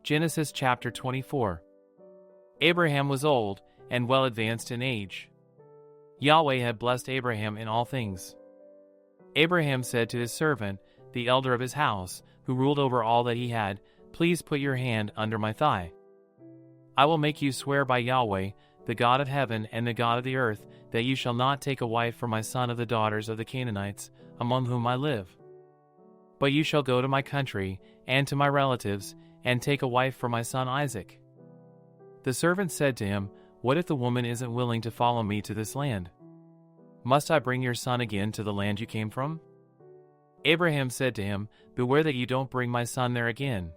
Genesis chapter 24. Abraham was old and well advanced in age. Yahweh had blessed Abraham in all things. Abraham said to his servant, the elder of his house, who ruled over all that he had, "Please put your hand under my thigh. I will make you swear by Yahweh, the God of heaven and the God of the earth, that you shall not take a wife for my son of the daughters of the Canaanites, among whom I live. But you shall go to my country and to my relatives, and take a wife for my son Isaac." The servant said to him, "What if the woman isn't willing to follow me to this land? Must I bring your son again to the land you came from?" Abraham said to him, "Beware that you don't bring my son there again.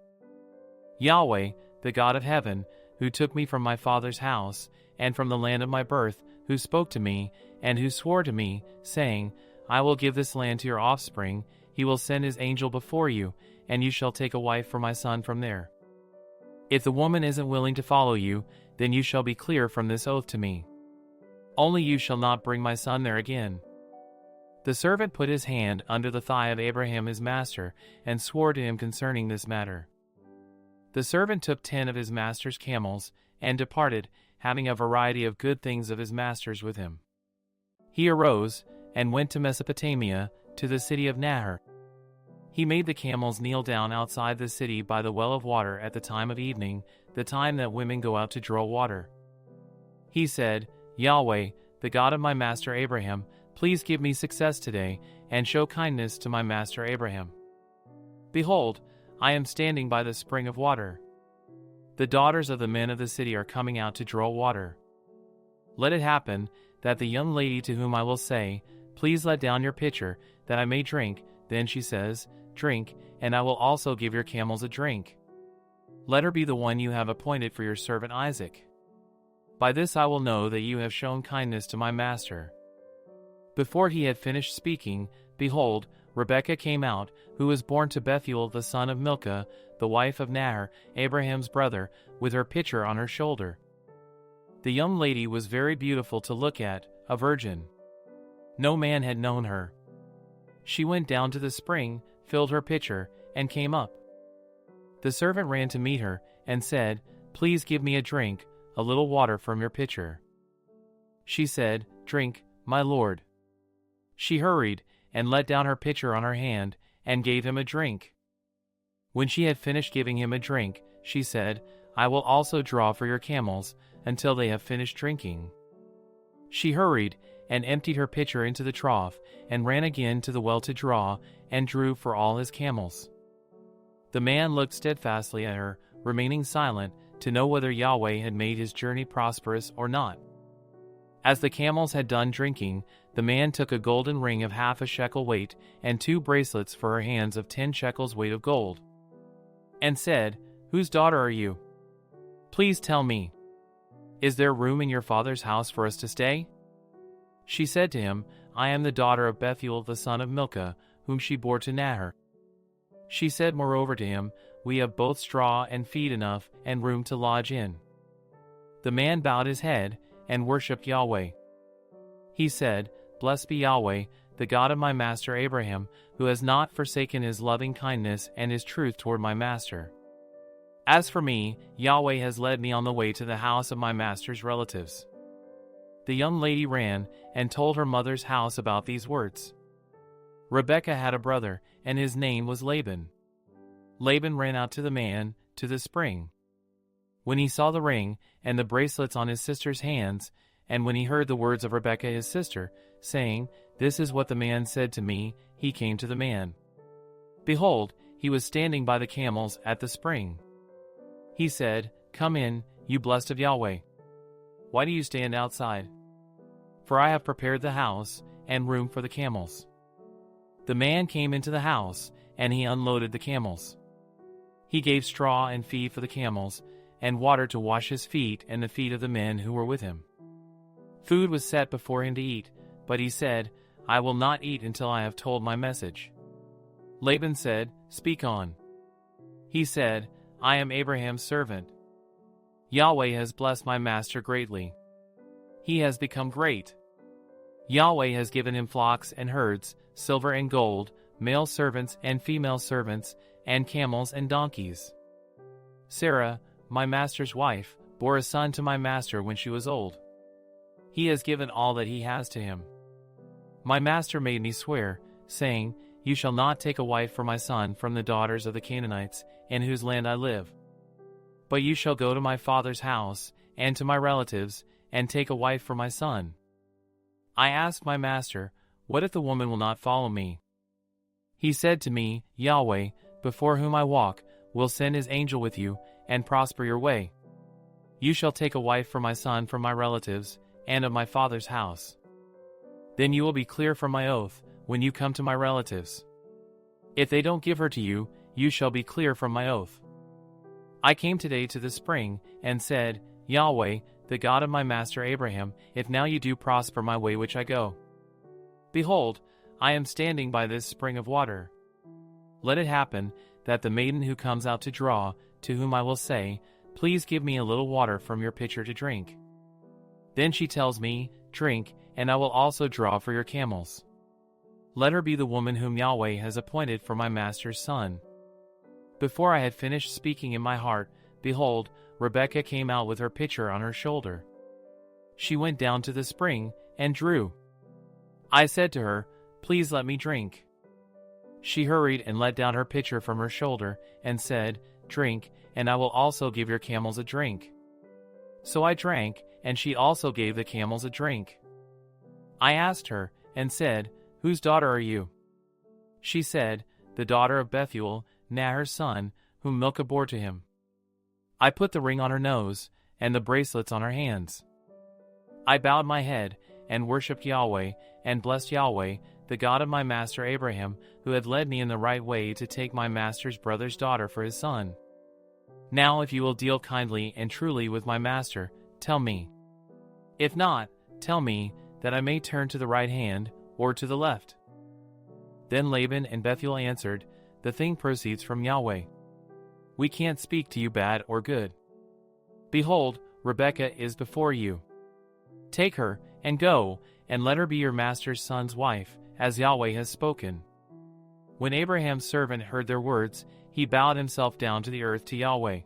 Yahweh, the God of heaven, who took me from my father's house, and from the land of my birth, who spoke to me, and who swore to me, saying, 'I will give this land to your offspring,' he will send his angel before you, and you shall take a wife for my son from there. If the woman isn't willing to follow you, then you shall be clear from this oath to me. Only you shall not bring my son there again." The servant put his hand under the thigh of Abraham his master, and swore to him concerning this matter. The servant took 10 of his master's camels, and departed, having a variety of good things of his master's with him. He arose, and went to Mesopotamia, to the city of Nahor. He made the camels kneel down outside the city by the well of water at the time of evening, the time that women go out to draw water. He said, "Yahweh, the God of my master Abraham, please give me success today, and show kindness to my master Abraham. Behold, I am standing by the spring of water. The daughters of the men of the city are coming out to draw water. Let it happen that the young lady to whom I will say, 'Please let down your pitcher, that I may drink,' then she says, 'Drink, and I will also give your camels a drink.' Let her be the one you have appointed for your servant Isaac. By this I will know that you have shown kindness to my master." Before he had finished speaking, behold, Rebekah came out, who was born to Bethuel the son of Milcah, the wife of Nahor, Abraham's brother, with her pitcher on her shoulder. The young lady was very beautiful to look at, a virgin. No man had known her. She went down to the spring, filled her pitcher, and came up. The servant ran to meet her, and said, "Please give me a drink, a little water from your pitcher." She said, "Drink, my lord." She hurried, and let down her pitcher on her hand, and gave him a drink. When she had finished giving him a drink, she said, "I will also draw for your camels, until they have finished drinking." She hurried, and emptied her pitcher into the trough, and ran again to the well to draw, and drew for all his camels. The man looked steadfastly at her, remaining silent, to know whether Yahweh had made his journey prosperous or not. As the camels had done drinking, the man took a golden ring of 1/2 shekel weight, and 2 bracelets for her hands of 10 shekels weight of gold, and said, "Whose daughter are you? Please tell me. Is there room in your father's house for us to stay?" She said to him, "I am the daughter of Bethuel the son of Milcah, whom she bore to Nahor." She said moreover to him, "We have both straw and feed enough, and room to lodge in." The man bowed his head, and worshipped Yahweh. He said, "Blessed be Yahweh, the God of my master Abraham, who has not forsaken his loving kindness and his truth toward my master. As for me, Yahweh has led me on the way to the house of my master's relatives." The young lady ran, and told her mother's house about these words. Rebekah had a brother, and his name was Laban. Laban ran out to the man, to the spring. When he saw the ring, and the bracelets on his sister's hands, and when he heard the words of Rebekah his sister, saying, "This is what the man said to me," he came to the man. Behold, he was standing by the camels at the spring. He said, "Come in, you blessed of Yahweh. Why do you stand outside? For I have prepared the house, and room for the camels." The man came into the house, and he unloaded the camels. He gave straw and feed for the camels, and water to wash his feet and the feet of the men who were with him. Food was set before him to eat, but he said, "I will not eat until I have told my message." Laban said, "Speak on." He said, "I am Abraham's servant. Yahweh has blessed my master greatly. He has become great. Yahweh has given him flocks and herds, silver and gold, male servants and female servants, and camels and donkeys. Sarah, my master's wife, bore a son to my master when she was old. He has given all that he has to him. My master made me swear, saying, You shall not take a wife for my son from the daughters of the Canaanites, in whose land I live. But you shall go to my father's house, and to my relatives, and take a wife for my son. I asked my master, What if the woman will not follow me? He said to me, Yahweh, before whom I walk, will send his angel with you, and prosper your way. You shall take a wife for my son from my relatives, and of my father's house. Then you will be clear from my oath, when you come to my relatives. If they don't give her to you, you shall be clear from my oath. I came today to the spring, and said, Yahweh, the God of my master Abraham, if now you do prosper my way which I go. Behold, I am standing by this spring of water. Let it happen, that the maiden who comes out to draw, to whom I will say, Please give me a little water from your pitcher to drink. Then she tells me, Drink, and I will also draw for your camels. Let her be the woman whom Yahweh has appointed for my master's son. Before I had finished speaking in my heart, behold, Rebekah came out with her pitcher on her shoulder. She went down to the spring, and drew. I said to her, Please let me drink. She hurried and let down her pitcher from her shoulder, and said, Drink, and I will also give your camels a drink. So I drank, and she also gave the camels a drink. I asked her, and said, Whose daughter are you? She said, The daughter of Bethuel, Nahor's son, whom Milcah bore to him. I put the ring on her nose, and the bracelets on her hands. I bowed my head, and worshipped Yahweh, and blessed Yahweh, the God of my master Abraham, who had led me in the right way to take my master's brother's daughter for his son. Now if you will deal kindly and truly with my master, tell me. If not, tell me, that I may turn to the right hand, or to the left. Then Laban and Bethuel answered, The thing proceeds from Yahweh. We can't speak to you bad or good. Behold, Rebekah is before you. Take her, and go, and let her be your master's son's wife, as Yahweh has spoken. When Abraham's servant heard their words, he bowed himself down to the earth to Yahweh.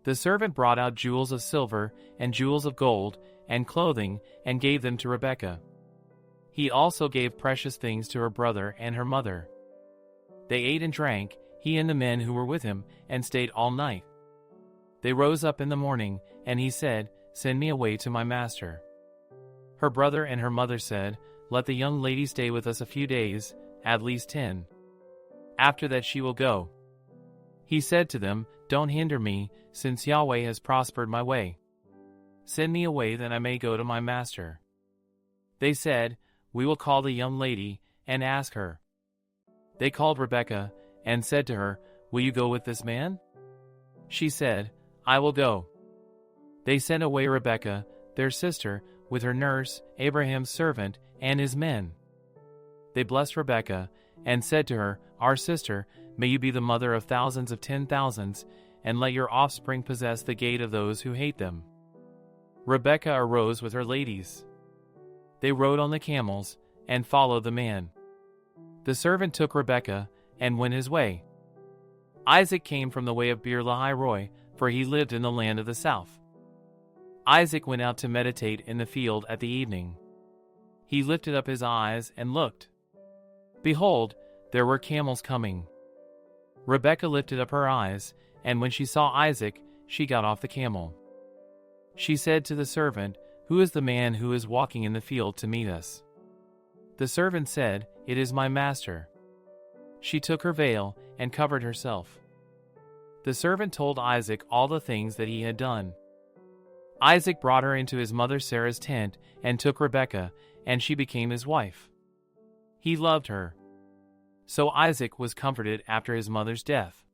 The servant brought out jewels of silver, and jewels of gold, and clothing, and gave them to Rebekah. He also gave precious things to her brother and her mother. They ate and drank, he and the men who were with him, and stayed all night. They rose up in the morning, and he said, Send me away to my master. Her brother and her mother said, Let the young lady stay with us a few days, at least 10. After that she will go. He said to them, Don't hinder me, since Yahweh has prospered my way. Send me away that I may go to my master. They said, We will call the young lady, and ask her. They called Rebekah, and said to her, Will you go with this man? She said, I will go. They sent away Rebekah, their sister, with her nurse, Abraham's servant, and his men. They blessed Rebekah, and said to her, Our sister, may you be the mother of thousands of 10,000s, and let your offspring possess the gate of those who hate them. Rebekah arose with her ladies. They rode on the camels, and followed the man. The servant took Rebekah, and went his way. Isaac came from the way of Beer-lahai-roi, for he lived in the land of the south. Isaac went out to meditate in the field at the evening. He lifted up his eyes and looked. Behold, there were camels coming. Rebekah lifted up her eyes, and when she saw Isaac, she got off the camel. She said to the servant, Who is the man who is walking in the field to meet us? The servant said, It is my master. She took her veil and covered herself. The servant told Isaac all the things that he had done. Isaac brought her into his mother Sarah's tent and took Rebekah, and she became his wife. He loved her. So Isaac was comforted after his mother's death.